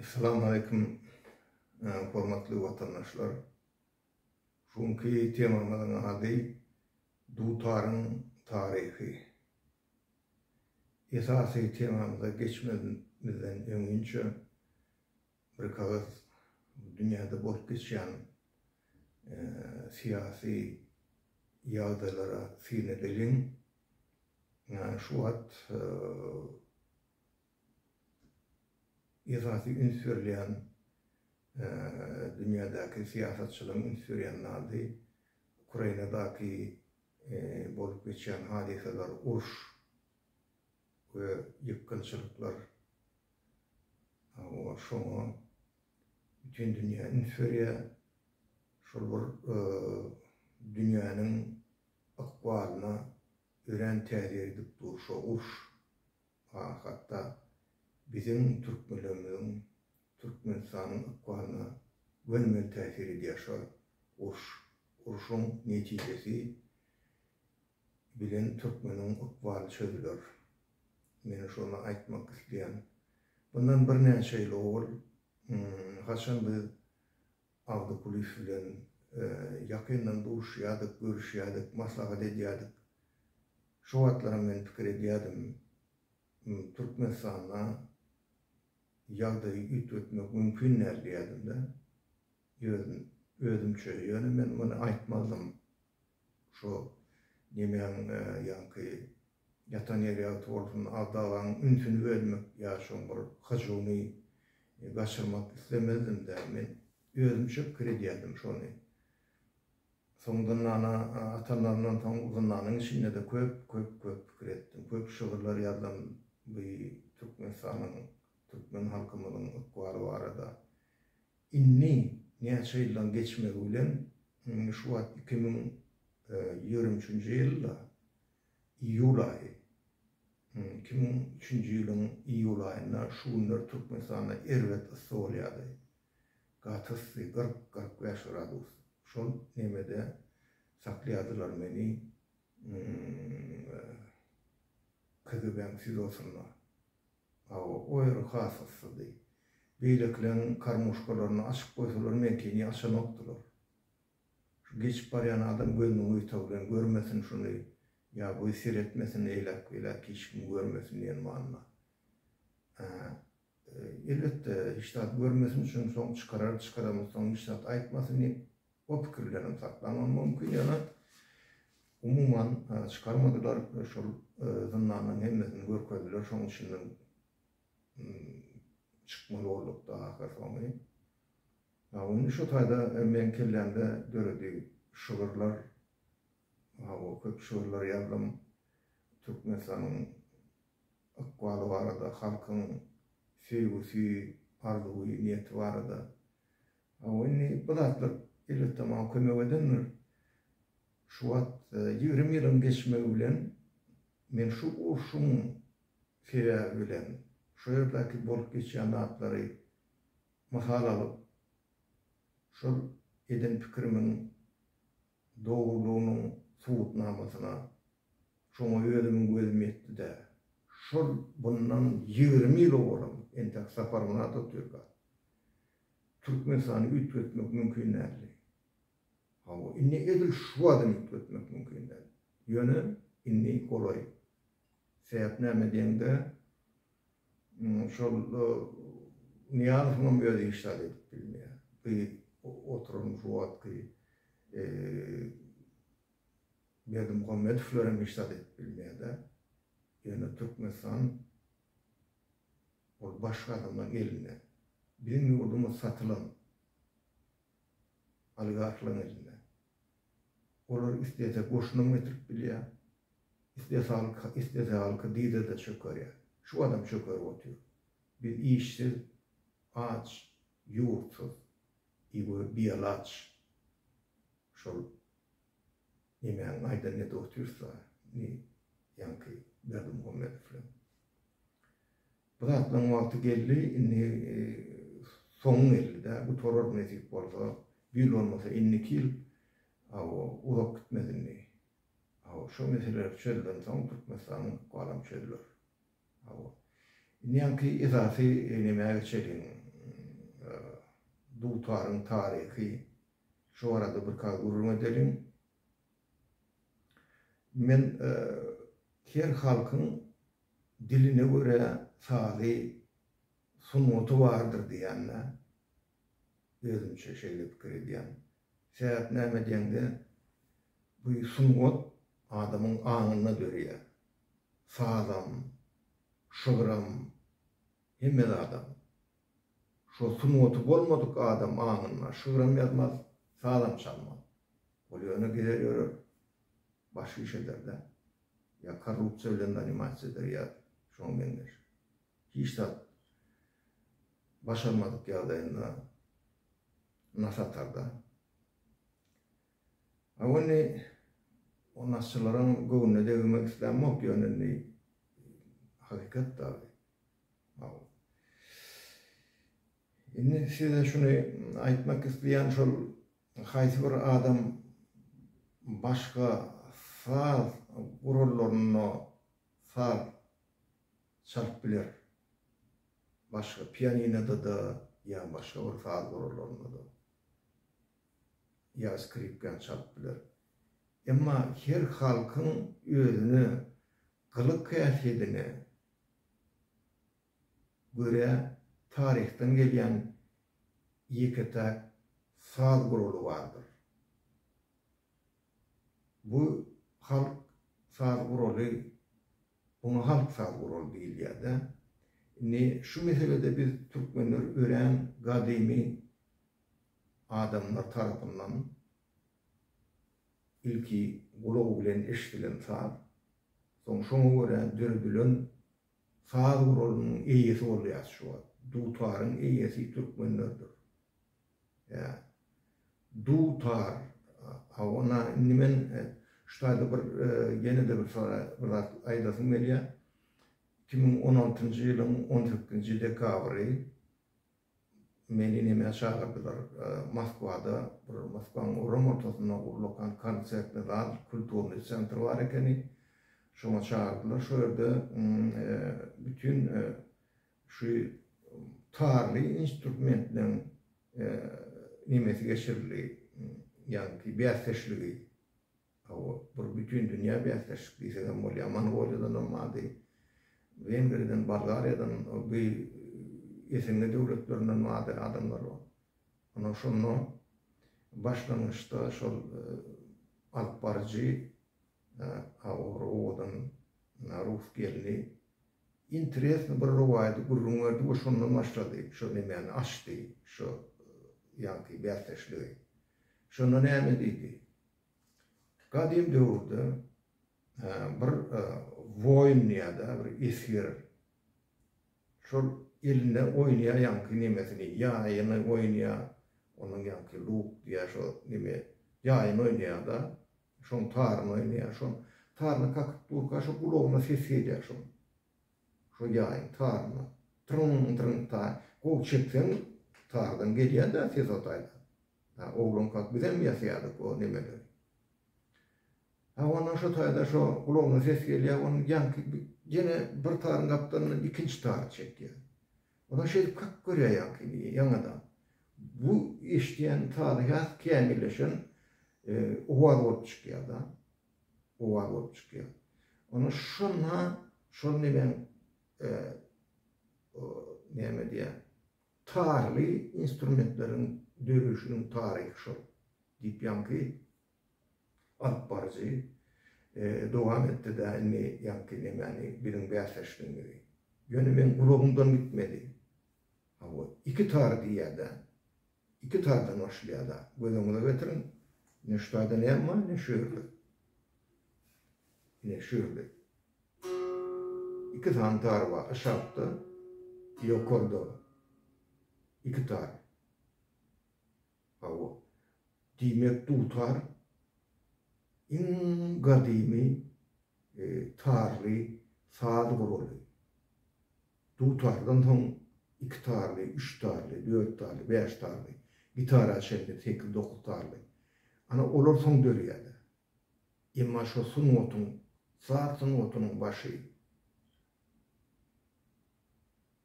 Assalamu alaikum, hormatly vatandaşlar. Şunki temamızın adı Dutar'ın tarihi. Esası temamıza geçmeden önce bir kağıt dünyada bolup geçen siyasi yağdalara sinirlerin şu at esası ünsürleyen dünyadaki siyasetçilin ünsürleyenlerdi. Ukrayna'daki bolup geçen hadiseler, uruş ve yıkınçılıklar şoňa bütün dünya ünsürýär. Şol bir dünýäniň akbalyna ören täzir edip durşa uruş hatda bizim Türkmenlerimiň Türkmenistanyň akbalyna gönmel täzir edýär uruş. Uruşun netijesi bilen Türkmeniň akbaly çözüler. Men şonu aýtmak isleýän. Bundan bir näçe ýyl ol, haçan biz Avdukulis bilen ýakyndan duruşýardyk, görüşýärdik, maslahat edýärdik. Şo wagtlara men pikir edýärdim, Türkmenistana ýagdaý ütletmek mümkin diýärdim de. Özümçe ýöne men muny aýtmazdym. Şo nemeň ýanky yatan ýere bolsun, adagyň ünsüni vermek ýa şoň bir hajuny gaçyrmak islemezdim de men özümçe pikir edýärdim şonu. Soňdan atanlarymdan taň uzunlaryň içinde de köp pikir etdim. Köp şygyrlar ýazdym bu Türkmenistanyň, Türkmen halkymynyň akbaly barada. Inni näçe ýyldan geçmegi bilen şu wagt 2023-nji ýylda iýul aýy. 2003-nji ýylyň iýul aýynda şu günler Türkmenistanda erwet ysy bolýardy. Gatysy 40-45 gradus. Şol nemede saklaýardylar meni KGB'ň sizosunda. O ýer hasysdy. Beýleklerin karmuşkalaryny açyp goýsalar menkeni açanokdylar. Şu geçip barýan adam gözüni uýta bilen görmesin şunu, ýa bu seretmesin, eýlek hiç kim görmesin diýen manna. Elbetde iştat görmesin üçin soň çıkaramyz, soň iştat aýtmasyn diýip o pikirlerim saklanman mümkin ýa-da umumyň çıkarmadylar, şol zyndanlyň hemmesini görkezdiler, şoň üçin çıkmalı olduk da ahirsoňy. Onu şu taýda men kellämde göredi şygyrlar, köp şygyrlar ýazdym Türkmenistanyň akbaly barada, halkyň sevgisi, arzuwy, niýeti barada. Onu bu zatlar elbetde maňa kömek edenler. Şu wagt 20 ýylyň geçmegi bilen men şu uruşyň sebebi bilen şu ýerdäki bolup geçen atlary masal alyp şol eden pikirimin dogrulygynyň subutnamasyna şoňa özümiň gözüm ýetdi de şol bundan 20 ýyl bolan entek safarmyna Türkiýe Türkmenistany ütletmek mümkin näçe. Inni edil şu adam ütletmek mümkin näçe. Ýöne inni golay. Sebäp näme diýende şol niýazynyň böyle işler edip bilmeýär. Bu oturum şu wagtky Berdimuhamedowlaram işler edip bilmeýär de. Ýöne Türkmenistan ol başga adamlaryň eline. Bizim ýurdumyz satylan oligarklaryň elinde. Olar istese goşunyň getirip bilýär. İstese halky diýde de çökerýär. Şu adam çökerip oturuyor. Bir işsiz, aç, yurtsuz, biyalaç. Şol nemeň aýdan ne otursa, ýanky Berdimuhamedowlaram. Bu zatlaryň wagty geldi, inni soň geldi. Bu toror nesip bolsa, bir bolmasa inni kil, uzak gitmedinni. Şu meseleler çözülen soň Türkmenistanyň galam çözüler. Ýanky esasy näme geçerin Dutar'ın tarihi şu arada bir kavurma edelim. Men her halkın diline göre sahi sunutu vardır diyenler. Özümçe şeyle fikir ediyen. Sebep näme diýende bu sunut adamın aňyna dörýär. Sağlam, şıgram, hemme adam. Şu sunutu bolmadyk adam aňyna şıgram ýazmaz, sağlam çalmaz. Bolýany gider başy iş eder-de. Ya korrupsiýa bilen animasiýadyr ya şoň bendir. Hiç de başarmadyk ýagdaýynda nasatarda. Awani o nasçylaryň göwnüne degmek islenmek ýönünde hakikat da. Indi size şunu aýtmak isleýän şol haýsy bir adam başga saz gururlaryny saz çalyp biler. Başga pianinoda da ya başga bir saz gururlaryny da ya skripkan çalyp biler. Emma her halkın özüni kılık kıyafetini göre tarihten gelen yekete saz gurulu vardır. Bu halk saz gurulu, bunu halk saz gurulu değil ya da şu meselede biz Türkmenler ören gadimi adamlar tarafından ilki gulağı bilen eşitilen saz, son şonu göre dördülen saz gurulunun eýesi bolýar şu. Dutar'ın eýesi Türkmenlerdir. Ya Dutar ona nimen ştaýda bir ýene de bir aýdasym gelýär. 2016-njy ýylyň 18-nji dekabry meni neme çağırdılar. Moskvada, Moskvaň urum ortasyna gurulakan konsertne zat, kulturny sentr var ekeni. Şoňa çağırdılar. Şu ýerde bütün şu tarihli instrumentlerin nimesi geçirli, yani biyatleşliliği, bu bütün dünya biyatleşliliği sedan bolýar. Mongolya'dan olmadı, Vengriýadan, Bulgariýadan, bu esenli döwletlerinden olmadı adamlar var. Ona şonu başlanışda şol Alp Barjy, odan rus geldi, interesli bir rivayet gurrunlardı, bu şondan başladı, şu nemeni açtı, şu yankı biyatleşliği. Şondan näme diýdi? Gadim döwürde bir woýun ýa-da bir esir, şol elinde oýnaýan yankı nemesini, ýaýyny oýnaýar, onuň yankı luk diýär şo neme, ýaýyny oýnaýar da, şoň taryny oýnaýar, şoň taryny kakıp durka şu gulagyna ses edýär şoň. Şu ýaýyň taryny, trın tar, gol çeksen tardan gelýär da ses otaýlar. Oğlum kalk bizem ýasýardyk o nemeler. Ona şu taýda şu gulagyna ses gelýär, onuň yankı gene bir taryn gapdan ikinci tar çekýär. Ona şey kak görýär yankı ýaňadan. Bu eşdiýän taryhat kämilleşen owar bolup çykýar da. Owar bolup çykýar. Ona şol nemen näme diýär? Tarihli instrumentlerin dörüşünün tarihi şol. Diýip yankı Alp Barjy dowam etdi da yankı nemeni birin bäsleşdiňi. Ýöne men gulagymdan gitmedi. İki tar diýär-de. İki tardan başlaýar da. Gözüňize getirin. Ne ştaýda näme, ne şöýrli. Ne şöýrli. İki tane tar var aşağıda, yukarıda. İki tar. Diýmek dutar in gadimi tarly saz gurulu. Dutardan soň iki tarly, üç tarly, dört tarly, beş tarly, gitara şeklinde tekil dokuz tarly. Ana olar soň dörýär. Emma şu sunutun, saz sunutunyň başy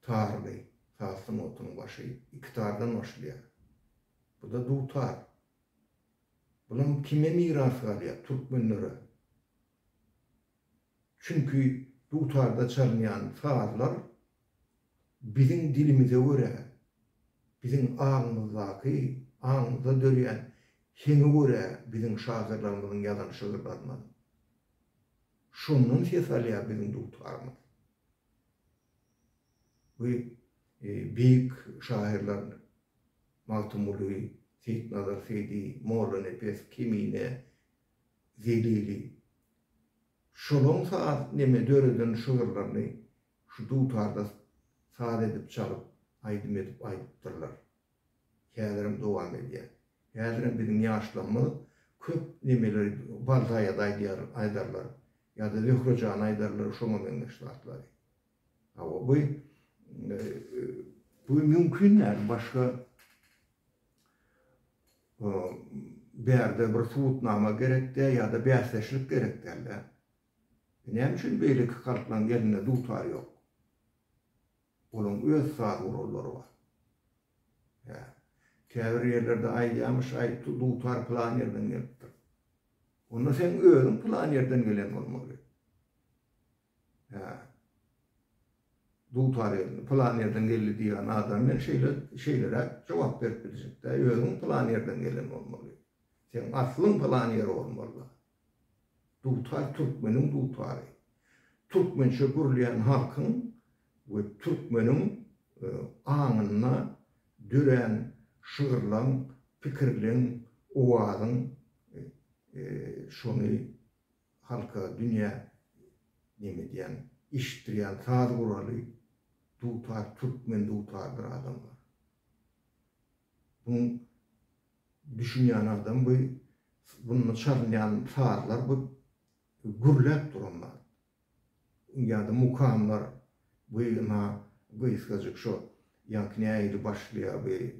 tarly, saz sunutunyň başy iki tardan başlaýar. Bu da dutar. Bunun kime miras kalıyor? Türkmenlere. Çünkü dutarda çalınan sazlar bizim dilimize göre, bizim ağımızdaki, ağımızda döreyen şene göre bizim şairlerimizin yazan şiirlerinden. Şunun ses alıyor bizim dutarımız. Bu büyük şairler Maltumuli, Seyit Nazar Seydi, Molla Nefes, Kimine, Zelili. Şunun saat neme döreden şiirlerini şu dutarda saat edip çalıp, aydım edip aydıptırlar. Həyələrim devam ediyor. Həyələrim bizim yaşlanmalı, köp nemeleri Baltaya da aydarlar, ya da Zöhrocağın aydarlar, şoma mengeçlatlar. Ama bu mümkünler başka bir yerde bir suutnama gerekti ya da biyasleşlik gerekti. Ne için böyle kalklan yerine dutar yok. Onun öz saat urulları var. Tevr yerlerde ayyamış ay dutar plan yerden geliptir. Onu sen özün plan yerden gelen olmalı. Dutar yerden, plan yerden geldi diyen adamın şeylere cevap verecek de özün plan yerden gelen olmalı. Sen aslın plan yeri olmalı. Dutar Türkmenin dutarı. Türkmençe gürleyen halkın ve Türkmenin anına düren şiirlen, fikirlen, ovadın şunu halka, dünya neme diyen, iştiriyen, saz kuralı dutar, Türkmen dutardır adamlar. Bunu düşünen adam, bunu çalınan sazlar, bu gürlep durumlar. Ya da mukamlar, bu iskacık şu, yankıneyle başlıyor bir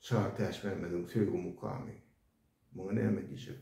çağır teşvermeden söylü mukamı. Buna ne emek diyecek?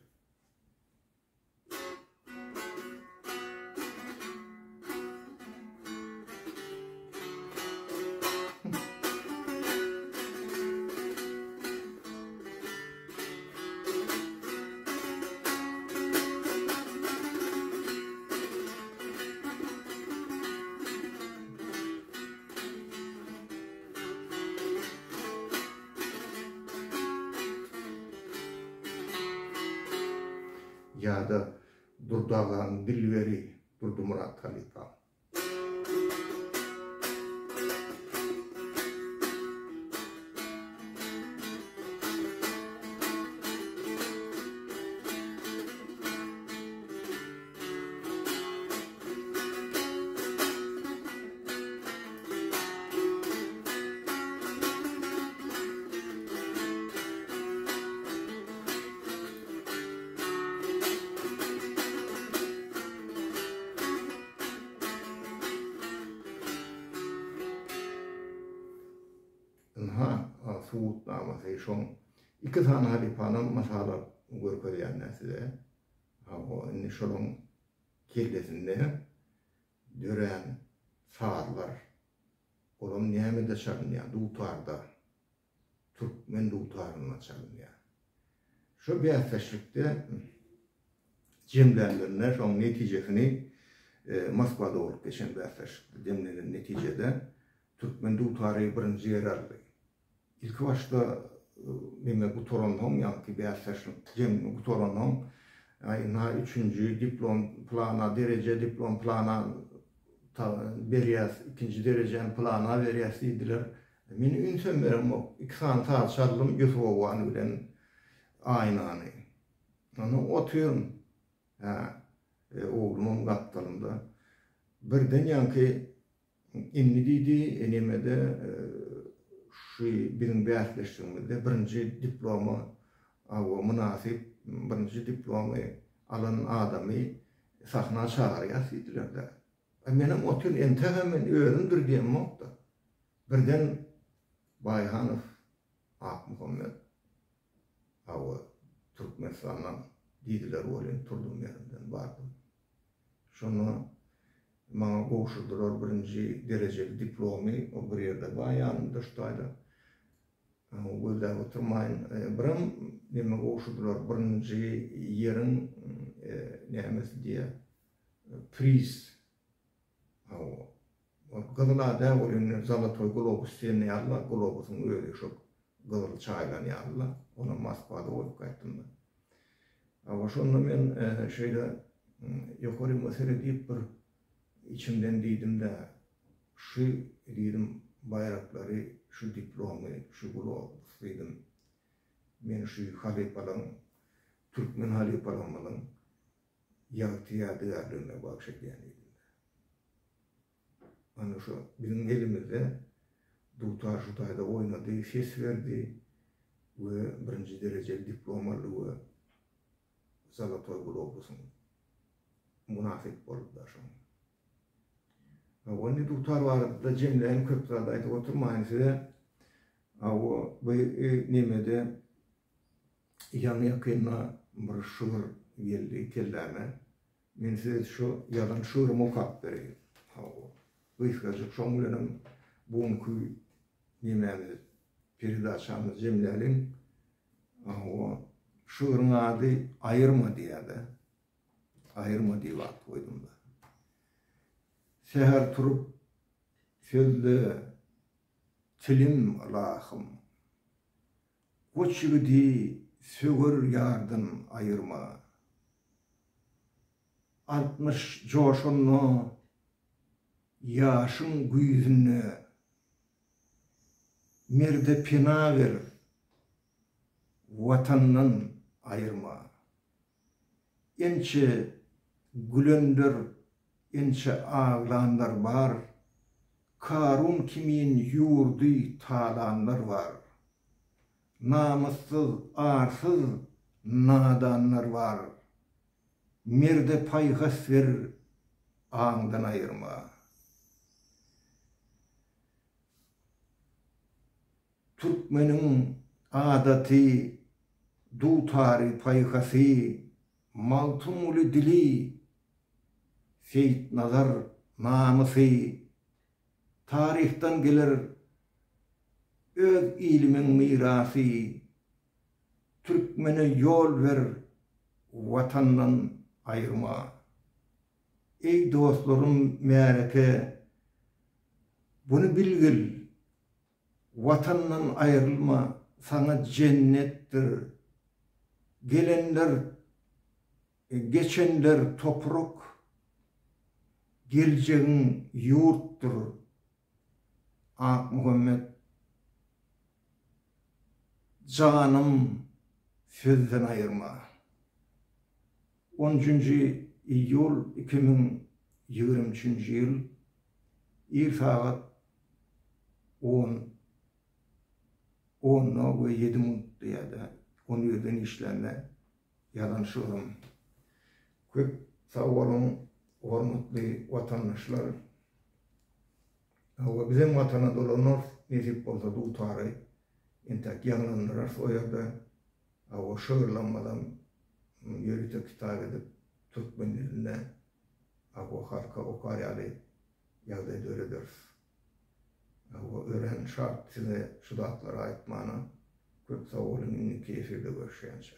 Ya da Durdağan Dilveri, Durdu Murat Halifa. Suutnaması şun iki tane halifanın masalar görkeleyenler size. O şunun kellesinde dören sağırlar. Oğlum niyemede çalınıyor, dutarda. Türkmen dutarına çalınıyor. Şu biyasleşlikte cemlenlerine şun neticesini Moskva'da olup geçen biyasleşlikte cemlenin neticede Türkmen dutarı birinci yer aldı. İlk başta bu torondan yankı biyasleşlik cemli bu torondan ayına 3. diplom plana, derece diplom plana beriyas, 2. derecenin plana beriyasıydılar. Meni ünsönmerim o. 2 saat çaldım, Yusufova'nı bilen aynanı. Onu otuyorum. Oğlumun kaptalımda. Birden yankı inni dedi, enemede şu bizim biyasleştiğimizde birinci diplomu münasip birinci diplomu alan adamı sahna çağırıyasıydılar da. Benim otur entehemen öğrendir diyem yoktu. Birden Bayhanov, Ak Muhammed, Türkmenistan'dan dediler olayım, turdum yerimden vardım. Şunu Maňa goşurdylar birinji derejeli diplomy, o bir ýerde bayanynda şuýda. O gözde oturmaýyn, biram neme goşurdylar birinji ýeriň nämesi diýe priz. O gazalada bolýan Zalatoy Globus diýeni ýaly, Globusyň öýle şo gazal çaýlan ýaly, ona Moskvada bolup gaýtdym. Şonda men şeýle ýokary mesele diýip bir içimden diýdim de, şu diýdim bayraklary, şu diplomy, şu globus diýdim. Men şu halipalaň, türkmen halipalaňyň ýagtyýa däýerlerine bagş edýän idim. Ana şu bizim elimizde dutar şutaýda oýnady, ses berdi we birinji derejeli diplomalygy Zalatoy Globusyň munafik bolupdyr şo. Onu dutar barada jemleýän köp zat aýdyp oturmaýyn size. O bu nemede ýany ýakynna bir şuur geldi kelläme. Men size şu ýalan şuury mokap berýär. Wyskazık şoň bilen buňky nememiz perdaşamyz jemläliň. O şuuryň ady aýyrma diýýärdi. Aýyrma diýip at koydum da. Seher turup sözlü tilim alahım. Koçygydy sögür ýardyn aýyrma. 60 joşunny ýaşyň güýzüne merde pina ber. Watandan aýyrma. Ençe gülender, ençe ağlanlar var. Karun kimin yurdy talanlar var. Namussuz, arsız nadanlar var. Merde paýgas ver, aňdan aýyrma. Türkmeniň adaty, dutary paýgasy, maltumly dili, Seyit nazar namusy, tarihtan gelir öz ilimiň mirasy, Türkmene yol ver, watandan aýyrma. Ey dostlarym märeke, bunu bilgil, watandan aýrylma, sana cennetdir. Gelenler, geçenler toprak, geleceğin yurttur. Ak Muhammed, canım sözden aýyrma. 13. iyul 2023 ýyl ir saat 10:07 diýärdi. 17 işlerine yalanşırım. Köp sağ olun, hormatly vatandaşlar. Bizim vatana dolanır, nesip bolsa dutary, entek ýaglandyrar o ýerde. O şöýrlenmeden ýörüte kitap edip türkmen diline o halka okaryali ýagdaý öredir. O ören şart size şu datlara aýtmana köp sağ olun, keyifli görüşýänçe.